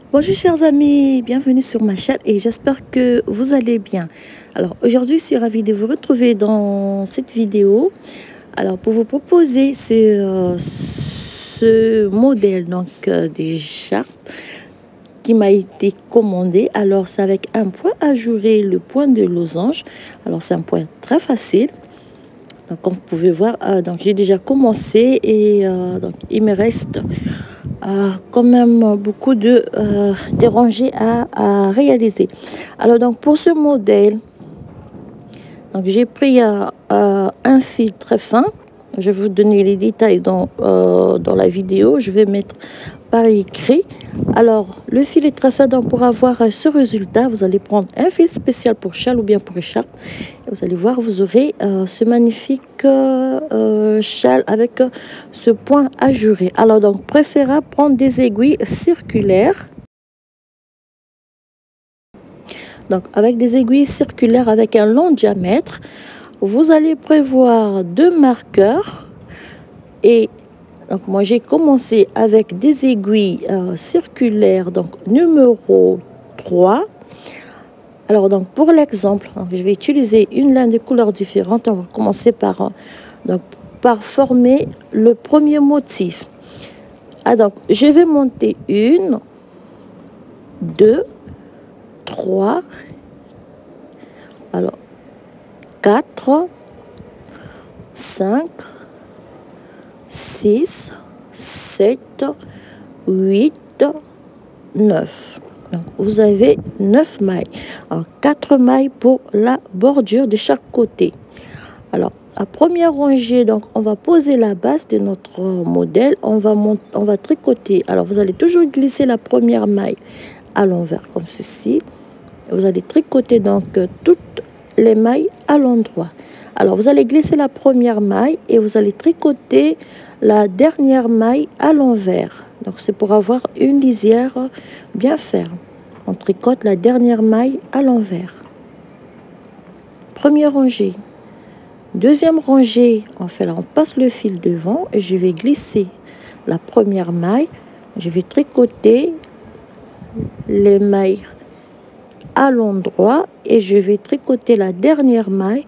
Bonjour chers amis, bienvenue sur ma chaîne et j'espère que vous allez bien. Alors aujourd'hui je suis ravie de vous retrouver dans cette vidéo. Alors pour vous proposer ce modèle d'écharpe qui m'a été commandé. Alors c'est avec un point ajouré, le point de losange. Alors c'est un point très facile. Donc comme vous pouvez voir, donc j'ai déjà commencé et donc il me reste quand même beaucoup de rangées à réaliser. Alors donc pour ce modèle, donc j'ai pris un fil très fin. Je vais vous donner les détails dans la vidéo. Je vais mettre par écrit. Alors le fil est très fin, donc pour avoir ce résultat, vous allez prendre un fil spécial pour châle ou bien pour écharpe. Vous allez voir, vous aurez ce magnifique châle avec ce point ajouré. Alors donc préférable prendre des aiguilles circulaires. Donc avec des aiguilles circulaires avec un long diamètre, vous allez prévoir 2 marqueurs. Et donc moi j'ai commencé avec des aiguilles circulaires, donc numéro 3. Alors donc pour l'exemple, je vais utiliser une laine de couleurs différentes. On va commencer par former le premier motif. Donc je vais monter 1, 2, 3, alors 4, 5, 6, 7, 8, 9. Donc, vous avez 9 mailles. Alors, 4 mailles pour la bordure de chaque côté. Alors, la première rangée, donc, on va poser la base de notre modèle. On va tricoter. Alors, vous allez toujours glisser la première maille à l'envers, comme ceci. Vous allez tricoter donc toutes les mailles à l'endroit. Alors, vous allez glisser la première maille et vous allez tricoter la dernière maille à l'envers. Donc, c'est pour avoir une lisière bien ferme. On tricote la dernière maille à l'envers. Première rangée. Deuxième rangée, on passe le fil devant et je vais glisser la première maille. Je vais tricoter les mailles à l'endroit et je vais tricoter la dernière maille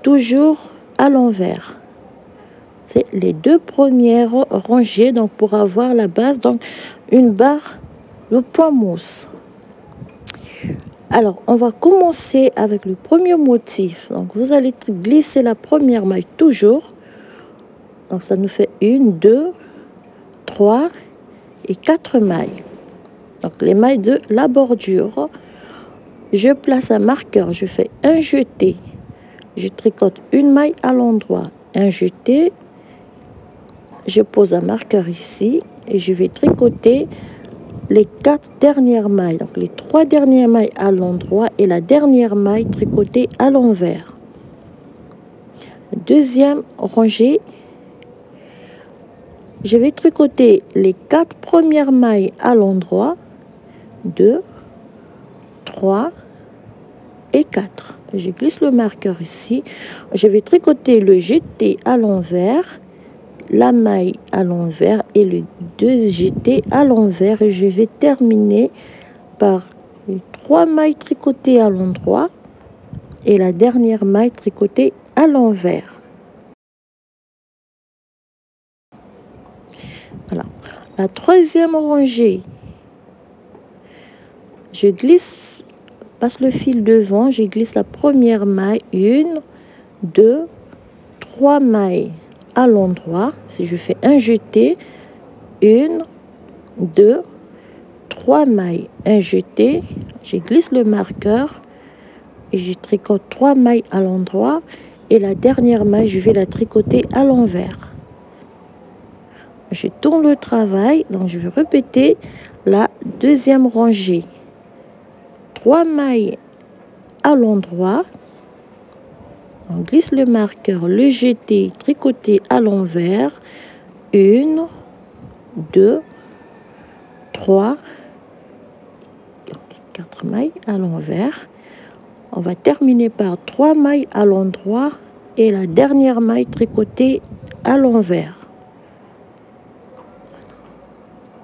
toujours à l'envers. C'est les deux premières rangées donc pour avoir la base, donc une barre, le point mousse. Alors on va commencer avec le premier motif. Donc vous allez glisser la première maille toujours. Donc ça nous fait 1, 2, 3 et 4 mailles. Donc les mailles de la bordure. Je place un marqueur, je fais un jeté. Je tricote une maille à l'endroit, un jeté. Je pose un marqueur ici et je vais tricoter les 4 dernières mailles. Donc les 3 dernières mailles à l'endroit et la dernière maille tricotée à l'envers. Deuxième rangée, je vais tricoter les 4 premières mailles à l'endroit, 2, 3 et 4. Je glisse le marqueur ici. Je vais tricoter le jeté à l'envers, la maille à l'envers et le 2 jetés à l'envers. Et je vais terminer par les 3 mailles tricotées à l'endroit et la dernière maille tricotée à l'envers. Voilà. La troisième rangée, je glisse, passe le fil devant, je glisse la première maille, 1, 2, 3 mailles à l'endroit. Si je fais un jeté, 1, 2, 3 mailles, un jeté, je glisse le marqueur et je tricote 3 mailles à l'endroit et la dernière maille, je vais la tricoter à l'envers. Je tourne le travail, donc je vais répéter la deuxième rangée. 3 mailles à l'endroit, on glisse le marqueur, le jeté, tricoter à l'envers, 1, 2, 3, 4 mailles à l'envers. On va terminer par 3 mailles à l'endroit et la dernière maille tricotée à l'envers.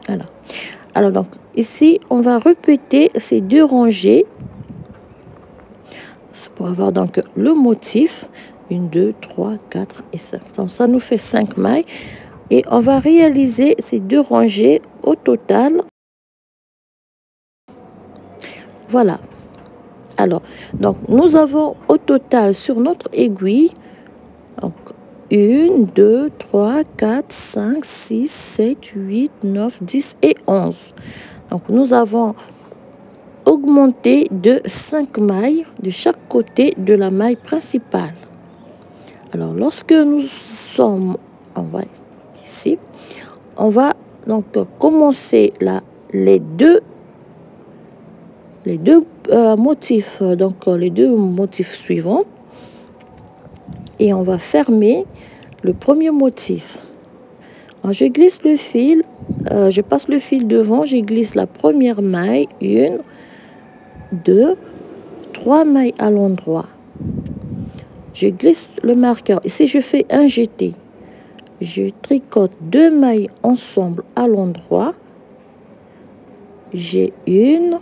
Voilà. Alors donc ici on va répéter ces 2 rangées pour avoir donc le motif 1 2 3 4 et 5. Donc ça nous fait 5 mailles et on va réaliser ces 2 rangées au total. Voilà. Alors donc nous avons au total sur notre aiguille donc 1 2 3 4 5 6 7 8 9 10 et 11. Donc nous avons augmenté de 5 mailles de chaque côté de la maille principale. Alors lorsque nous sommes ici, on va donc commencer les deux motifs, donc les 2 motifs suivants, et on va fermer le premier motif. Alors, je glisse le fil, je passe le fil devant, je glisse la première maille, 1 2 3 mailles à l'endroit. Je glisse le marqueur. Ici, je fais un jeté. Je tricote 2 mailles ensemble à l'endroit. J'ai une.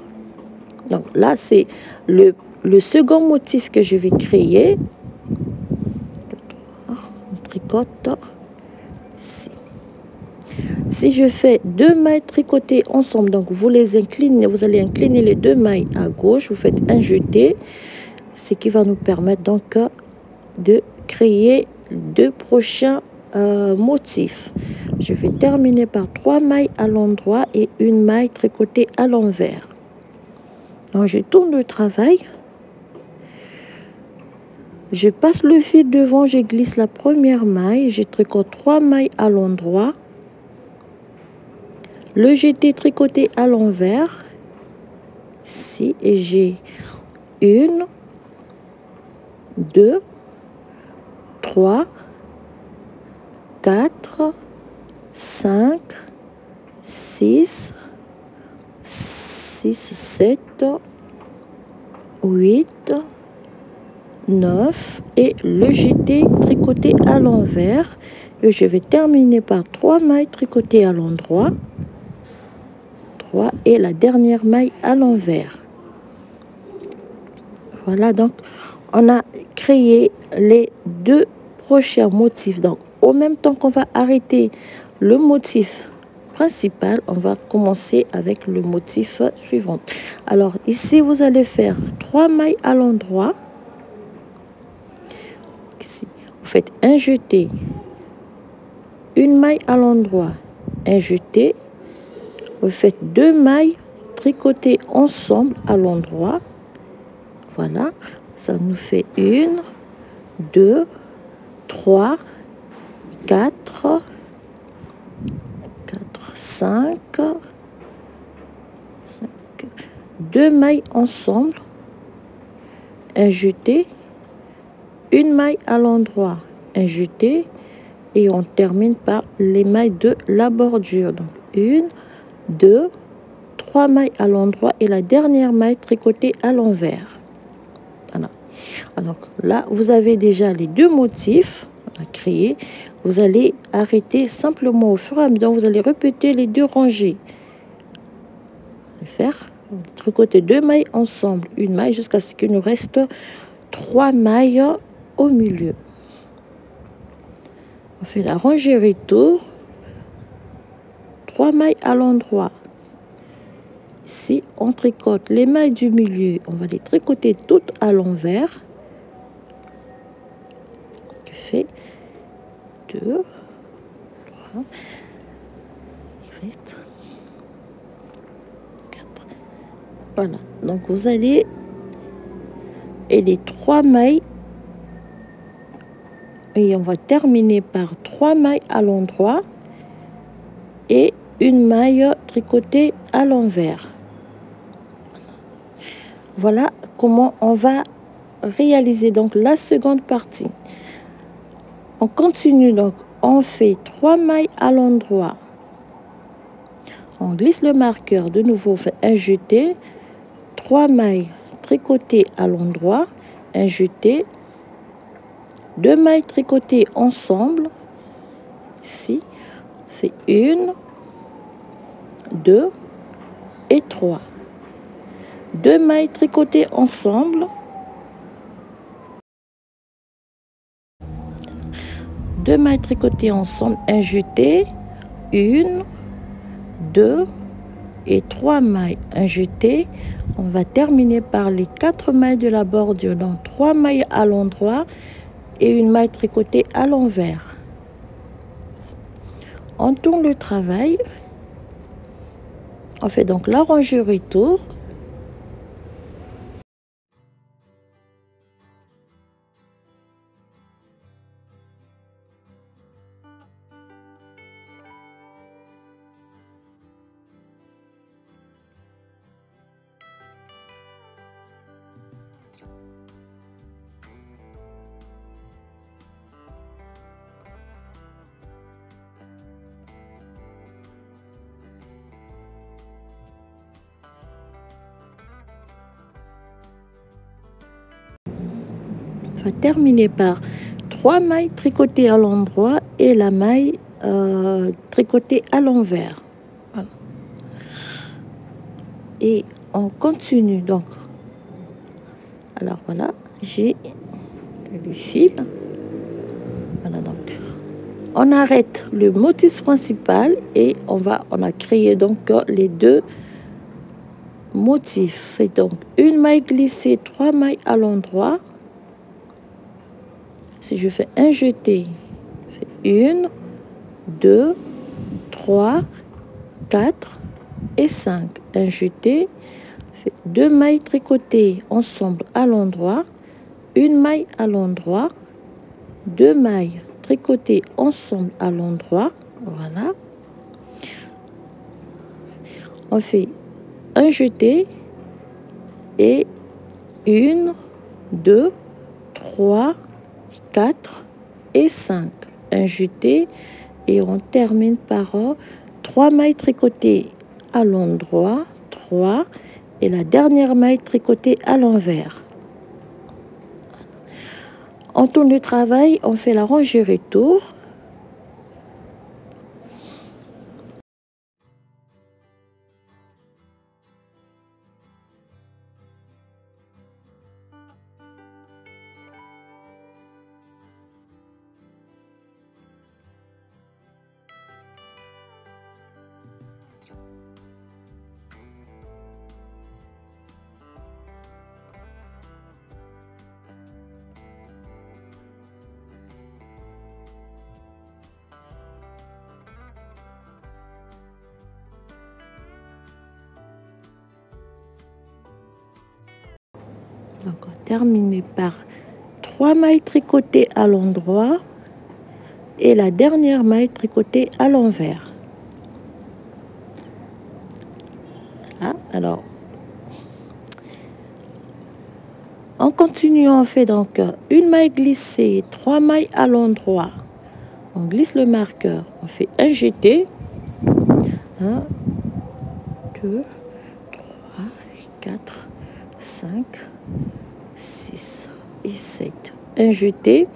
Donc là, c'est le second motif que je vais créer. On tricote ici. Si je fais 2 mailles tricotées ensemble, donc vous les inclinez, vous allez incliner les 2 mailles à gauche, vous faites un jeté, ce qui va nous permettre donc de créer 2 prochains motifs. Je vais terminer par 3 mailles à l'endroit et 1 maille tricotée à l'envers. Donc je tourne le travail, je passe le fil devant, je glisse la première maille, je tricote 3 mailles à l'endroit, le jeté tricoté à l'envers ici, et j'ai 1 2 3 4 5 6 7 8 9 et le jeté tricoté à l'envers, et je vais terminer par 3 mailles tricotées à l'endroit, 3 et la dernière maille à l'envers. Voilà, donc on a créé les 2 prochains motifs. Donc au même temps qu'on va arrêter le motif principal, on va commencer avec le motif suivant. Alors ici vous allez faire 3 mailles à l'endroit. Ici vous faites un jeté, 1 maille à l'endroit, un jeté, vous faites 2 mailles tricotées ensemble à l'endroit. Voilà, ça nous fait 1 2 3 4 5 2 mailles ensemble, un jeté, 1 maille à l'endroit, un jeté, et on termine par les mailles de la bordure. Donc 1 2 3 mailles à l'endroit et la dernière maille tricotée à l'envers. Voilà. Alors là vous avez déjà les 2 motifs à créer. Vous allez arrêter simplement au fur et à mesure, vous allez répéter les 2 rangées, faire tricoter 2 mailles ensemble, 1 maille, jusqu'à ce qu'il nous reste 3 mailles au milieu. On fait la rangée retour, 3 mailles à l'endroit. Ici on tricote les mailles du milieu, on va les tricoter toutes à l'envers. Fait 2 3 8 4. Voilà, donc vous allez, et les 3 mailles, et on va terminer par 3 mailles à l'endroit et 1 maille tricotée à l'envers. Voilà comment on va réaliser donc la seconde partie. On continue, donc on fait 3 mailles à l'endroit, on glisse le marqueur, de nouveau on fait un jeté, 3 mailles tricotées à l'endroit, un jeté, 2 mailles tricotées ensemble, ici on fait 1 2 et 3. 2 mailles tricotées ensemble. 2 mailles tricotées ensemble, un jeté, 1, 2 et 3 mailles, un jeté. On va terminer par les 4 mailles de la bordure, donc 3 mailles à l'endroit et une maille tricotée à l'envers. On tourne le travail. On fait donc la rangée retour. On va terminer par 3 mailles tricotées à l'endroit et la maille tricotée à l'envers. Voilà. Et on continue donc. Alors voilà, j'ai le fil. Voilà, donc on arrête le motif principal et on a créé donc les 2 motifs. Et donc une maille glissée, 3 mailles à l'endroit. Si je fais un jeté, je fais 1, 2, 3, 4 et 5. Un jeté, je fais 2 mailles tricotées ensemble à l'endroit, une maille à l'endroit, 2 mailles tricotées ensemble à l'endroit. Voilà. On fait un jeté et 1, 2, 3, 4 et 5. Un jeté et on termine par 3 mailles tricotées à l'endroit, 3 et la dernière maille tricotée à l'envers. On tourne le travail, on fait la rangée retour. Donc on termine par 3 mailles tricotées à l'endroit et la dernière maille tricotée à l'envers. Voilà, alors en continuant, on fait donc une maille glissée, 3 mailles à l'endroit. On glisse le marqueur, on fait un jeté. 1, 2, 3, 4, 5, 6 et 7. Un jeté.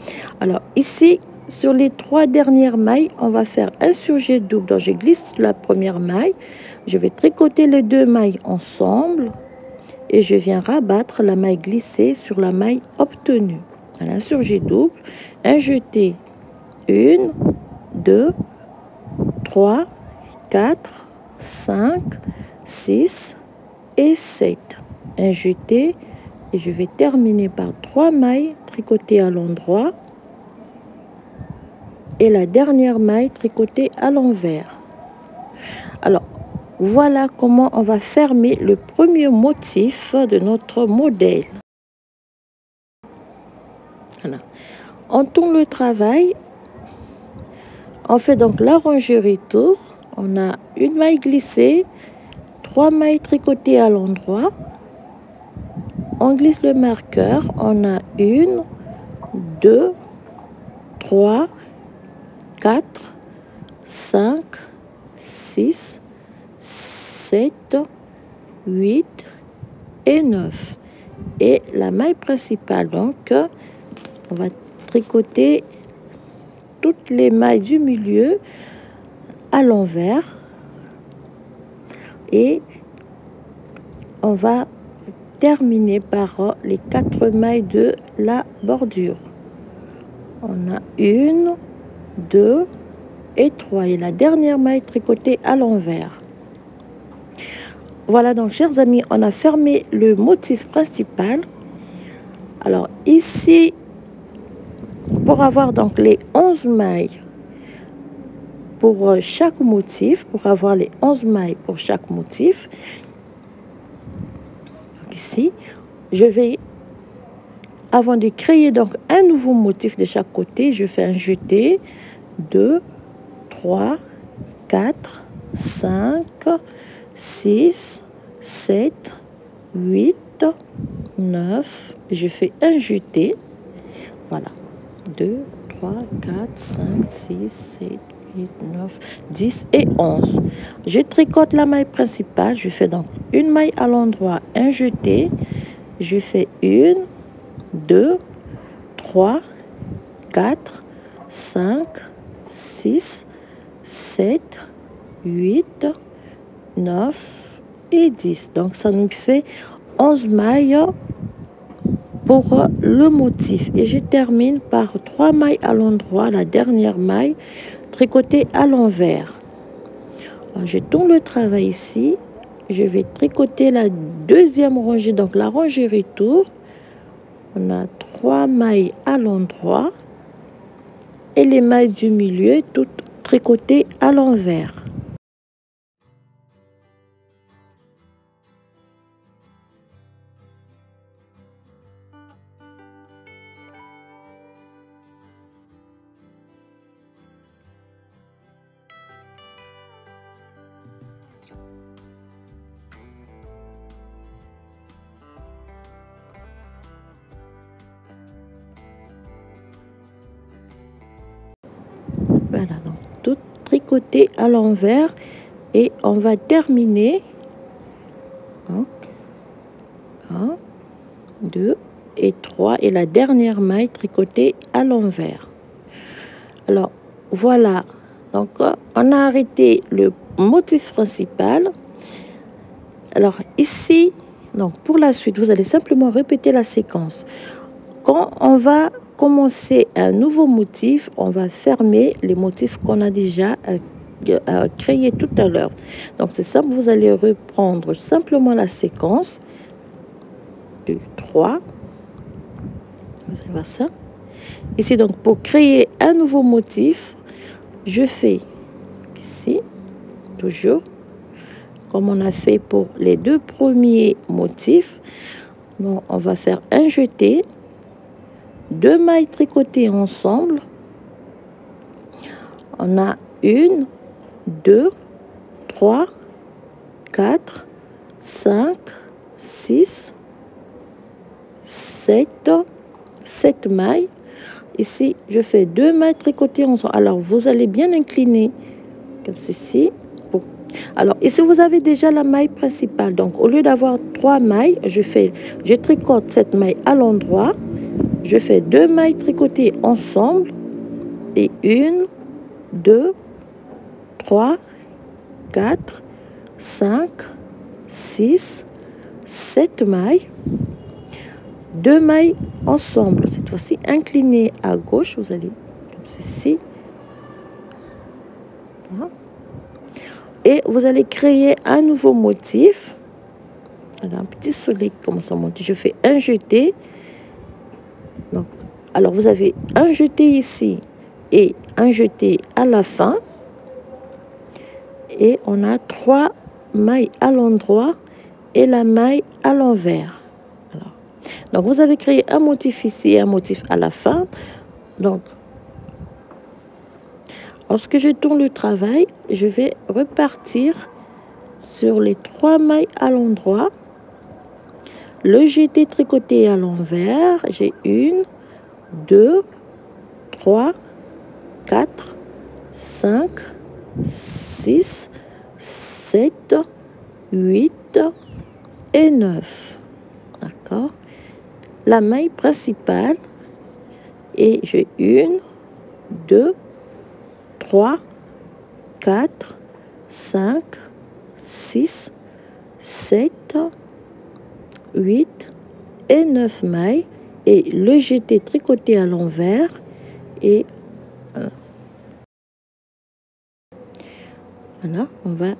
Alors ici, sur les 3 dernières mailles, on va faire un surjet double. Donc je glisse la première maille, je vais tricoter les 2 mailles ensemble et je viens rabattre la maille glissée sur la maille obtenue. Alors, un surjet double, un jeté, 1, 2, 3, 4, 5, 6 et 7. Un jeté et je vais terminer par 3 mailles tricotées à l'endroit et la dernière maille tricotée à l'envers. Alors voilà comment on va fermer le premier motif de notre modèle. Voilà. On tourne le travail, on fait donc la rangée retour. On a une maille glissée, 3 mailles tricotées à l'endroit. On glisse le marqueur, on a 1, 2, 3, 4, 5, 6, 7, 8 et 9. Et la maille principale, donc, on va tricoter toutes les mailles du milieu à l'envers et on va terminer par les 4 mailles de la bordure. On a 1, 2 et 3 et la dernière maille tricotée à l'envers. Voilà donc chers amis, on a fermé le motif principal. Alors ici, pour avoir donc les 11 mailles pour chaque motif, pour avoir les 11 mailles pour chaque motif, donc ici, je vais, avant de créer donc un nouveau motif de chaque côté, je fais un jeté, 2, 3, 4, 5, 6, 7, 8, 9, je fais un jeté, voilà, 2, 3, 4, 5, 6, 7, 8, 9, 10 et 11. Je tricote la maille principale, je fais donc une maille à l'endroit, un jeté, je fais 1, 2, 3, 4, 5, 6, 7, 8, 9 et 10. Donc ça nous fait 11 mailles pour le motif. Et je termine par 3 mailles à l'endroit, la dernière maille tricotée à l'envers. Je tourne le travail ici. Je vais tricoter la deuxième rangée, donc la rangée retour. On a 3 mailles à l'endroit et les mailles du milieu toutes tricotées à l'envers. Voilà, donc tout tricoté à l'envers et on va terminer 1, 2 et 3 et la dernière maille tricotée à l'envers. Alors voilà, donc on a arrêté le motif principal. Alors ici, donc pour la suite, vous allez simplement répéter la séquence. Quand on va commencer un nouveau motif, on va fermer les motifs qu'on a déjà créés tout à l'heure. Donc c'est simple, vous allez reprendre simplement la séquence 2, 3. Vous allez voir ça. Ici donc pour créer un nouveau motif, je fais ici, toujours, comme on a fait pour les 2 premiers motifs. Donc on va faire un jeté, 2 mailles tricotées ensemble. On a 1, 2, 3, 4, 5, 6, 7 mailles. Ici, je fais 2 mailles tricotées ensemble. Alors, vous allez bien incliner comme ceci. Alors, ici, vous avez déjà la maille principale. Donc, au lieu d'avoir 3 mailles, je tricote cette maille à l'endroit. Je fais 2 mailles tricotées ensemble. Et 1, 2, 3, 4, 5, 6, 7 mailles. 2 mailles ensemble. Cette fois-ci, inclinées à gauche. Vous allez comme ceci. Voilà. Et vous allez créer un nouveau motif. Alors, un petit soleil qui commence à monter. Je fais un jeté. Donc, alors, vous avez un jeté ici et un jeté à la fin. Et on a 3 mailles à l'endroit et la maille à l'envers. Donc, vous avez créé un motif ici et un motif à la fin. Donc, lorsque je tourne le travail, je vais repartir sur les 3 mailles à l'endroit. Le jeté tricoté à l'envers, j'ai 1, 2, 3, 4, 5, 6, 7, 8 et 9. D'accord? La maille principale, et j'ai 1, 2, 3, 4, 5, 6, 7, 8 et 9 mailles et le jeté tricoté à l'envers et voilà,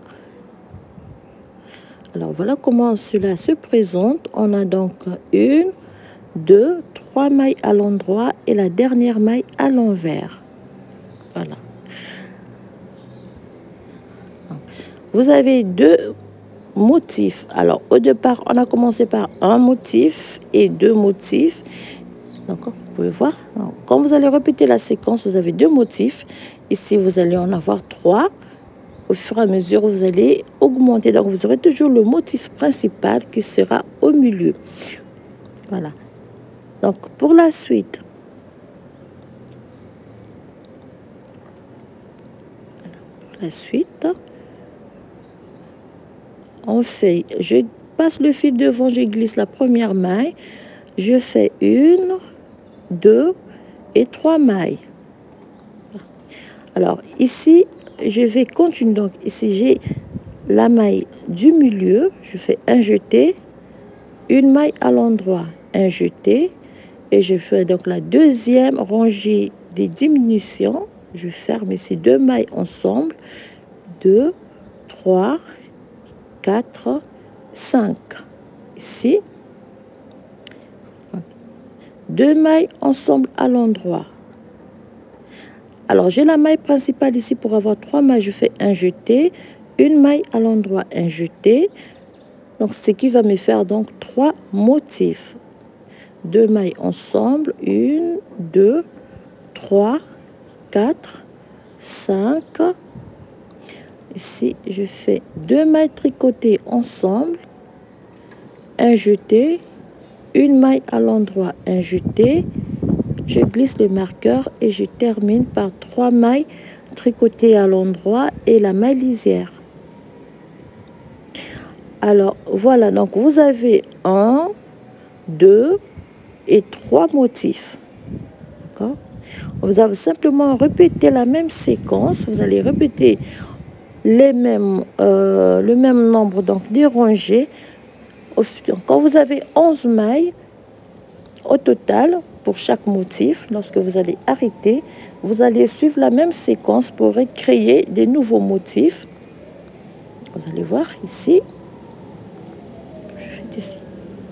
alors voilà comment cela se présente. On a donc 1, 2, 3 mailles à l'endroit et la dernière maille à l'envers. Voilà. Vous avez 2 motifs. Alors au départ, on a commencé par un motif et 2 motifs. Donc vous pouvez voir. Donc, quand vous allez répéter la séquence, vous avez 2 motifs. Ici, vous allez en avoir 3. Au fur et à mesure, vous allez augmenter. Donc vous aurez toujours le motif principal qui sera au milieu. Voilà. Donc pour la suite, on fait, je passe le fil devant, je glisse la première maille, je fais 1, 2 et 3 mailles. Alors ici, je vais continuer. Donc ici, j'ai la maille du milieu, je fais un jeté, une maille à l'endroit, un jeté, et je fais donc la deuxième rangée des diminutions. Je ferme ces 2 mailles ensemble, 2, 3, 4, 5. Ici, 2 mailles ensemble à l'endroit. Alors j'ai la maille principale ici. Pour avoir 3 mailles, je fais un jeté, une maille à l'endroit, un jeté. Donc ce qui va me faire donc 3 motifs. 2 mailles ensemble, 1, 2, 3, 4, 5. Ici, je fais 2 mailles tricotées ensemble, un jeté, une maille à l'endroit, un jeté. Je glisse le marqueur et je termine par 3 mailles tricotées à l'endroit et la maille lisière. Alors voilà, donc vous avez 1, 2 et 3 motifs. D'accord? Vous avez simplement répété la même séquence. Vous allez répéter le même nombre donc de rangées. Quand vous avez 11 mailles au total pour chaque motif, lorsque vous allez arrêter, vous allez suivre la même séquence pour créer des nouveaux motifs. Vous allez voir ici. Je fais ici.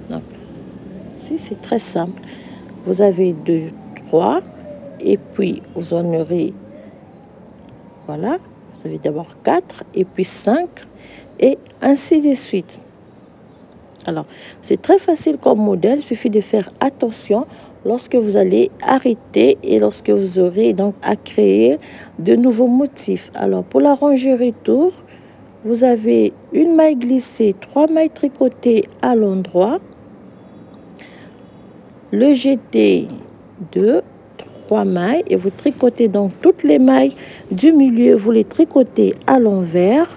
Donc, ici, c'est très simple. Vous avez 2, 3, et puis vous en aurez, voilà, vous avez d'abord 4, et puis 5, et ainsi de suite. Alors, c'est très facile comme modèle, il suffit de faire attention lorsque vous allez arrêter et lorsque vous aurez donc à créer de nouveaux motifs. Alors, pour la rangée retour, vous avez une maille glissée, 3 mailles tricotées à l'endroit, le jeté 2, 3 mailles et vous tricotez donc toutes les mailles du milieu, vous les tricotez à l'envers.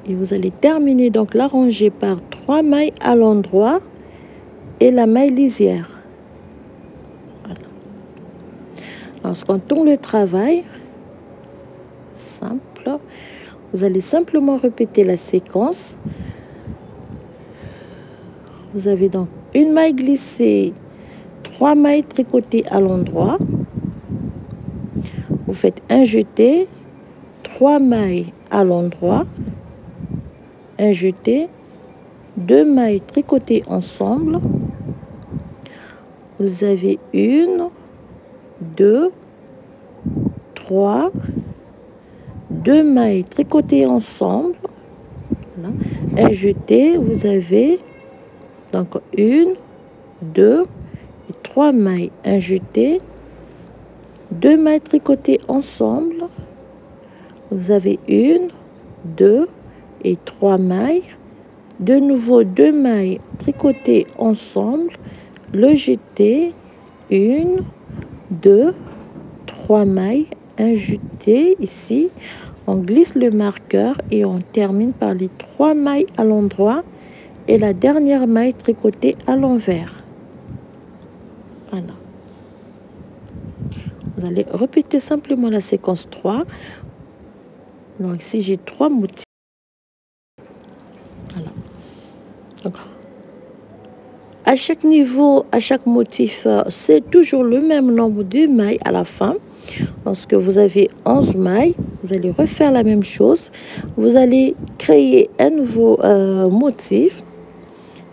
Et vous allez terminer donc la rangée par 3 mailles à l'endroit et la maille lisière. Voilà. Alors, quand on tourne le travail, simple, vous allez simplement répéter la séquence. Vous avez donc une maille glissée, 3 mailles tricotées à l'endroit. Vous faites un jeté, 3 mailles à l'endroit, un jeté, 2 mailles tricotées ensemble. Vous avez 1, 2, 3, 2 mailles tricotées ensemble. Voilà. Un jeté, vous avez donc 1, 2 et 3 mailles. Un jeté, 2 mailles tricotées ensemble. Vous avez 1, 2 et 3 mailles. De nouveau 2 mailles tricotées ensemble, le jeté, 1, 2, 3 mailles, un jeté ici. On glisse le marqueur et on termine par les 3 mailles à l'endroit et la dernière maille tricotée à l'envers. Voilà. Vous allez répéter simplement la séquence 3. Donc ici j'ai 3 motifs. Voilà. Donc, à chaque niveau, à chaque motif, c'est toujours le même nombre de mailles à la fin. Lorsque vous avez 11 mailles, vous allez refaire la même chose. Vous allez créer un nouveau motif.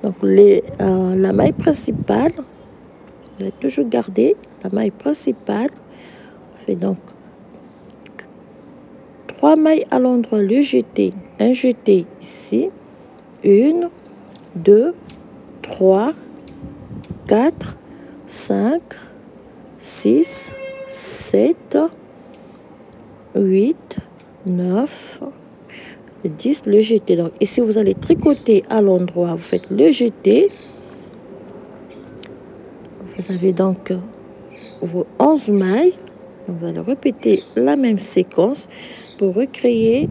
Donc la maille principale, vous allez toujours garder la maille principale. On fait donc 3 mailles à l'endroit, le jeté, un jeté ici, 1, 2, 3, 4, 5, 6, 7, 8, 9, 10, le jeté. Donc ici, vous allez tricoter à l'endroit, vous faites le jeté. Vous avez donc vos 11 mailles. Vous allez répéter la même séquence pour recréer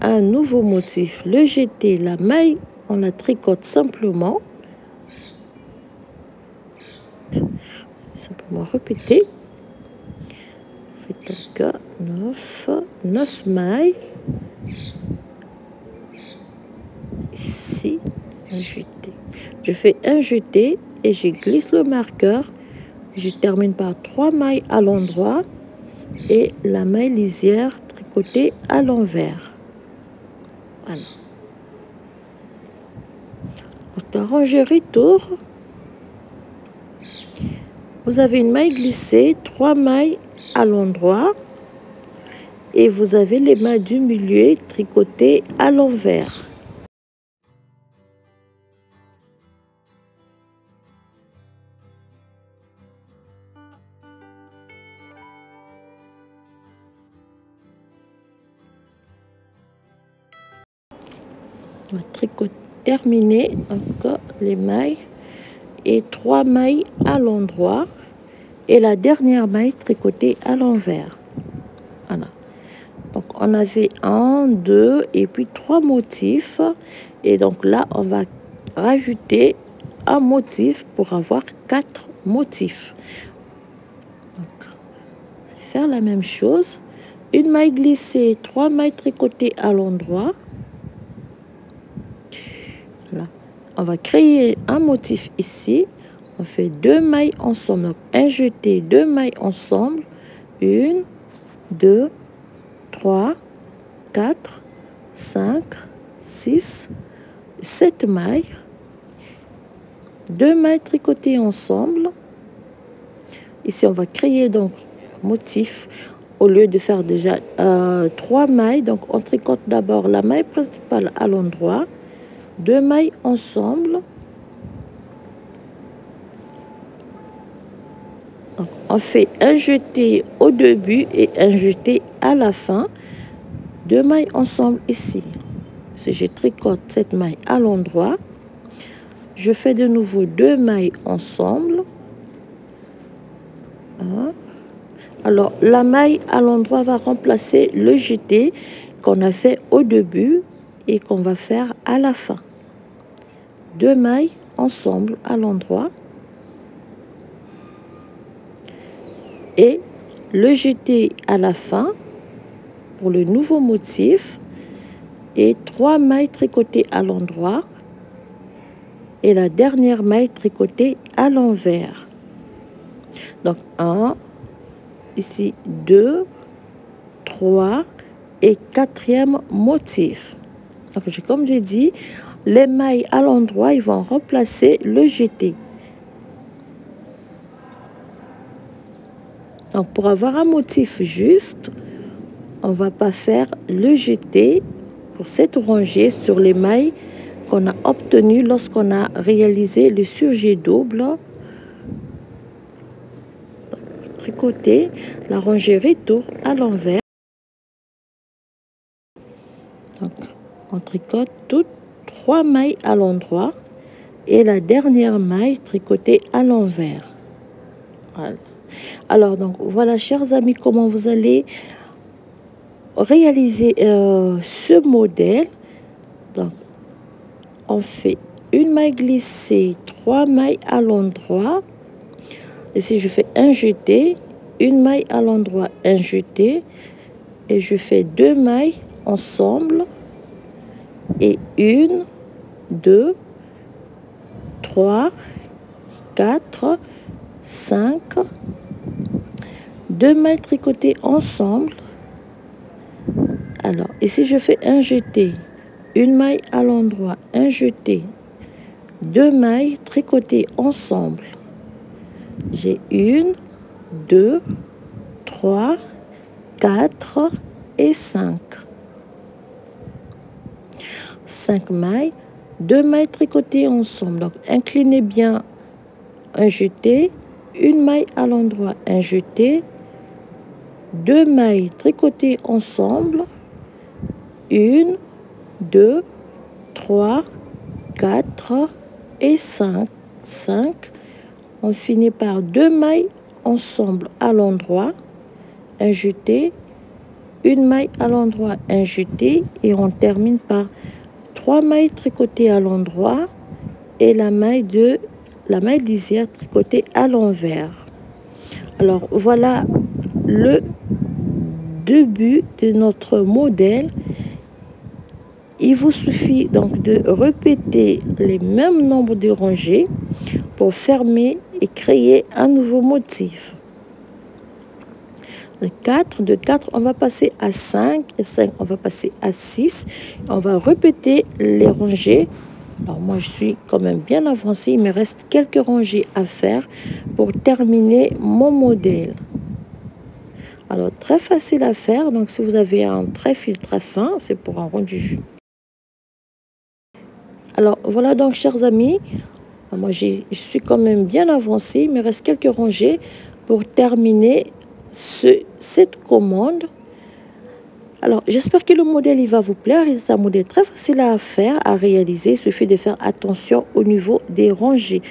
un nouveau motif. Le jeté, la maille, on la tricote simplement. Simplement répéter. Vous faites donc 9 mailles. Ici, un jeté. Je fais un jeté et je glisse le marqueur. Je termine par 3 mailles à l'endroit et la maille lisière tricotée à l'envers. Voilà. Pour ranger retour, vous avez une maille glissée, 3 mailles à l'endroit et vous avez les mailles du milieu tricotées à l'envers. On va tricoter, terminer encore les mailles et 3 mailles à l'endroit et la dernière maille tricotée à l'envers. Voilà. Donc on avait 1, 2 et puis 3 motifs et donc là on va rajouter un motif pour avoir 4 motifs. Donc, faire la même chose, une maille glissée, 3 mailles tricotées à l'endroit. Là, on va créer un motif ici. On fait 2 mailles ensemble, donc un jeté, 2 mailles ensemble, 1, 2, 3, 4, 5, 6, 7 mailles, 2 mailles tricotées ensemble. Ici on va créer donc motif au lieu de faire déjà 3 mailles. Donc on tricote d'abord la maille principale à l'endroit, 2 mailles ensemble. Donc, on fait un jeté au début et un jeté à la fin, 2 mailles ensemble ici. Si je tricote cette maille à l'endroit, je fais de nouveau 2 mailles ensemble. Alors la maille à l'endroit va remplacer le jeté qu'on a fait au début et qu'on va faire à la fin. 2 mailles ensemble à l'endroit et le jeté à la fin pour le nouveau motif et 3 mailles tricotées à l'endroit et la dernière maille tricotée à l'envers. Donc 1, ici 2, 3 et 4e motif. Donc comme j'ai dit, les mailles à l'endroit, ils vont remplacer le jeté. Donc pour avoir un motif juste, on va pas faire le jeté pour cette rangée sur les mailles qu'on a obtenues lorsqu'on a réalisé le surjet double. Donc, tricoter la rangée retour à l'envers. Donc on tricote toutes 3 mailles à l'endroit et la dernière maille tricotée à l'envers. Voilà. Alors, donc, voilà, chers amis, comment vous allez réaliser ce modèle. Donc, on fait une maille glissée, 3 mailles à l'endroit. Ici, je fais un jeté, une maille à l'endroit, un jeté. Et je fais 2 mailles ensemble. Et 1, 2, 3, 4, 5. 2 mailles tricotées ensemble. Alors, ici, je fais un jeté, une maille à l'endroit, un jeté, 2 mailles tricotées ensemble. J'ai 1, 2, 3, 4 et 5. 5 mailles, 2 mailles tricotées ensemble. Donc, inclinez bien un jeté, une maille à l'endroit, un jeté, 2 mailles tricotées ensemble. 1, 2, 3, 4 et 5. 5. On finit par 2 mailles ensemble à l'endroit, un jeté, une maille à l'endroit, un jeté, et on termine par 3 mailles tricotées à l'endroit et la maille lisière tricotée à l'envers. Alors voilà le début de notre modèle. Il vous suffit donc de répéter les mêmes nombres de rangées pour fermer et créer un nouveau motif. De 4, on va passer à 5, et 5, on va passer à 6. On va répéter les rangées. Alors moi, je suis quand même bien avancée. Il me reste quelques rangées à faire pour terminer mon modèle. Alors, très facile à faire. Donc, si vous avez un fil très fin, c'est pour un rendu. Alors, voilà donc, chers amis. Moi, je suis quand même bien avancée. Il me reste quelques rangées pour terminer cette commande. Alors, j'espère que le modèle il va vous plaire. C'est un modèle très facile à faire, à réaliser. Il suffit de faire attention au niveau des rangées.